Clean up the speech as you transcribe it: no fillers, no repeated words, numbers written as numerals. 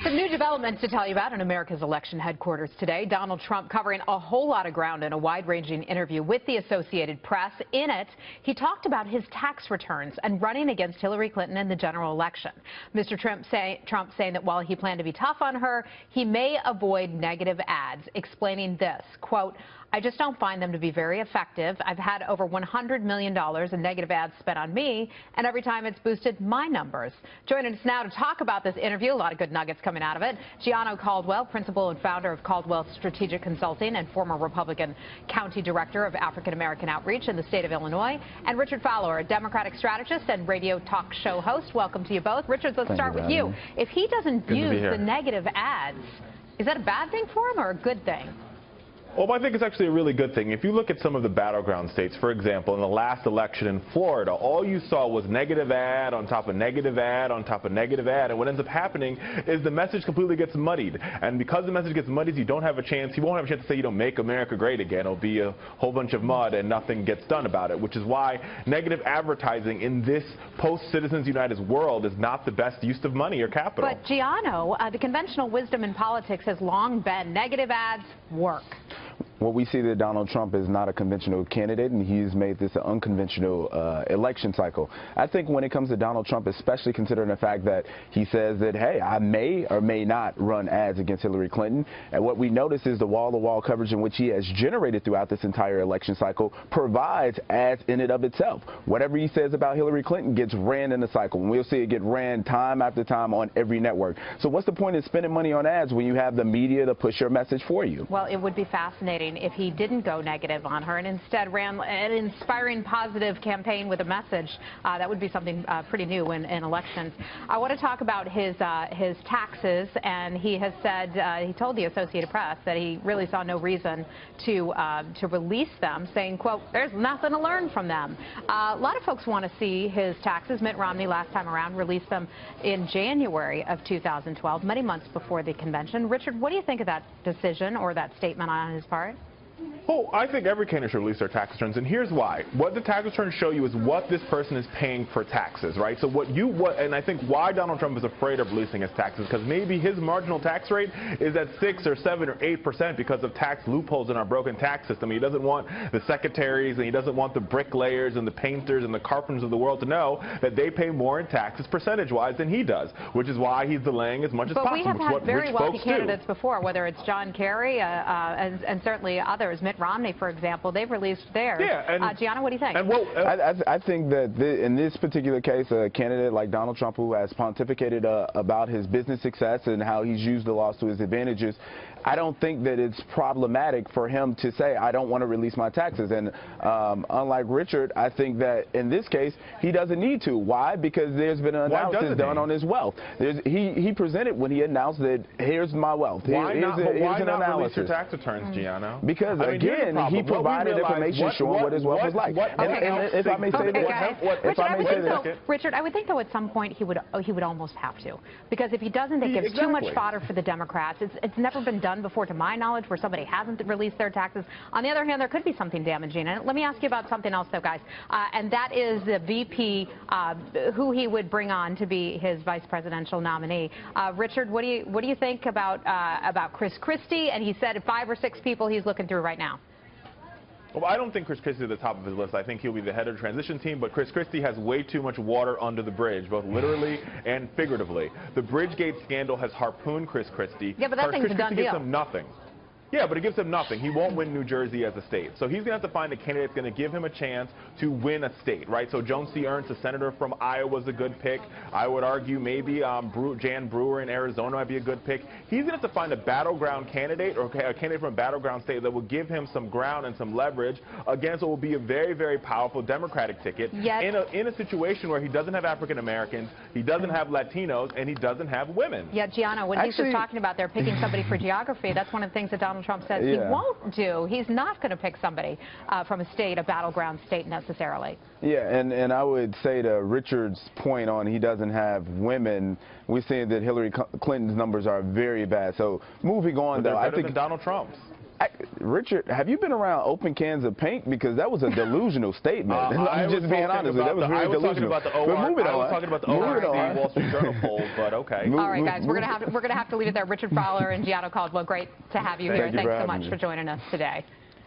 Some new developments to tell you about in America's election headquarters today. Donald Trump covering a whole lot of ground in a wide-ranging interview with the Associated Press. In it, he talked about his tax returns and running against Hillary Clinton in the general election. Mr. Trump saying that while he planned to be tough on her, he may avoid negative ads, explaining this, quote, "I just don't find them to be very effective. I've had over $100 million in negative ads spent on me, and every time it's boosted my numbers." Joining us now to talk about this interview, a lot of good nuggets coming out of it, Gianno Caldwell, principal and founder of Caldwell Strategic Consulting and former Republican County Director of African American Outreach in the state of Illinois, and Richard Fowler, a Democratic strategist and radio talk show host. Welcome to you both. Richard, let's start with you. If he doesn't use the negative ads, is that a bad thing for him or a good thing? Well, I think it's actually a really good thing. If you look at some of the battleground states, for example, in the last election in Florida, all you saw was negative ad on top of negative ad on top of negative ad. And what ends up happening is the message completely gets muddied. And because the message gets muddied, you don't have a chance. You won't have a chance to say, make America great again. It'll be a whole bunch of mud and nothing gets done about it, which is why negative advertising in this post-Citizens United world is not the best use of money or capital. But, Gianno, the conventional wisdom in politics has long been negative ads work. Well, we see that Donald Trump is not a conventional candidate, and he's made this an unconventional election cycle. I think when it comes to Donald Trump, especially considering the fact that he says that, hey, I may or may not run ads against Hillary Clinton, and what we notice is the wall-to-wall coverage in which he has generated throughout this entire election cycle provides ads in and of itself. Whatever he says about Hillary Clinton gets ran in the cycle, and we'll see it get ran time after time on every network. So what's the point in spending money on ads when you have the media to push your message for you? Well, it would be fascinating if he didn't go negative on her and instead ran an inspiring positive campaign with a message. That would be something pretty new in elections. I want to talk about his taxes, and he has said, he told the Associated Press that he really saw no reason to release them, saying, quote, "There's nothing to learn from them." A lot of folks want to see his taxes. Mitt Romney last time around released them in January of 2012, many months before the convention. Richard, what do you think of that decision or that statement on his part? Oh, I think every candidate should release their tax returns, and here's why. What the tax returns show you is what this person is paying for taxes, right? So and I think why Donald Trump is afraid of releasing his taxes, because maybe his marginal tax rate is at 6 or 7 or 8% because of tax loopholes in our broken tax system. He doesn't want the secretaries, and he doesn't want the bricklayers and the painters and the carpenters of the world to know that they pay more in taxes percentage-wise than he does, which is why he's delaying as much as possible. But we have had very wealthy candidates before, whether it's John Kerry and certainly others. Mitt Romney, for example, they've released theirs. Yeah, Gianna, what do you think? I think that in this particular case, a candidate like Donald Trump, who has pontificated about his business success and how he's used the laws to his advantages, I don't think that it's problematic for him to say, I don't want to release my taxes. And unlike Richard, I think that in this case, he doesn't need to. Why? Because there's been an analysis done on his wealth. He presented when he announced that here's my wealth. Why not release your tax returns, Gianno? Because, again, he provided information showing what his wealth was like. If I may say this, Richard, I would think, though, at some point he would almost have to. Because if he doesn't, it gives too much fodder for the Democrats. It's never been done before, to my knowledge, where somebody hasn't released their taxes. On the other hand, there could be something damaging. And let me ask you about something else, though, guys, and that is the VP, who he would bring on to be his vice presidential nominee. Richard, what do you think about Chris Christie? And he said 5 or 6 people he's looking through right now. Well, I don't think Chris Christie is at the top of his list. I think he'll be the head of the transition team, but Chris Christie has way too much water under the bridge, both literally and figuratively. The Bridgegate scandal has harpooned Chris Christie. Yeah, but that thing's a done deal. Gives him nothing. Yeah, but it gives him nothing. He won't win New Jersey as a state. So he's going to have to find a candidate that's going to give him a chance to win a state, right? So Joan C. Ernst, a senator from Iowa, is a good pick. I would argue maybe Jan Brewer in Arizona might be a good pick. He's going to have to find a battleground candidate or a candidate from a battleground state that will give him some ground and some leverage against what will be a very, very powerful Democratic ticket in a situation where he doesn't have African Americans, he doesn't have Latinos, and he doesn't have women. Yeah, Gianna, when he's just talking about they're picking somebody for geography, that's one of the things that Donald Trump says he won't do. He's not going to pick somebody from a state, a battleground state necessarily. Yeah, and I would say to Richard's point on he doesn't have women, we're seeing that Hillary Clinton's numbers are very bad. So moving on, though, I think Donald Trump's. Richard, have you been around open cans of paint? Because that was a delusional statement. I'm just being honest. That was very delusional. I was talking about the ORC Wall Street Journal poll, but okay. All right, guys, we're gonna have to leave it there. Richard Fowler and Gianno Caldwell, great to have you here. Thanks so much for joining us today.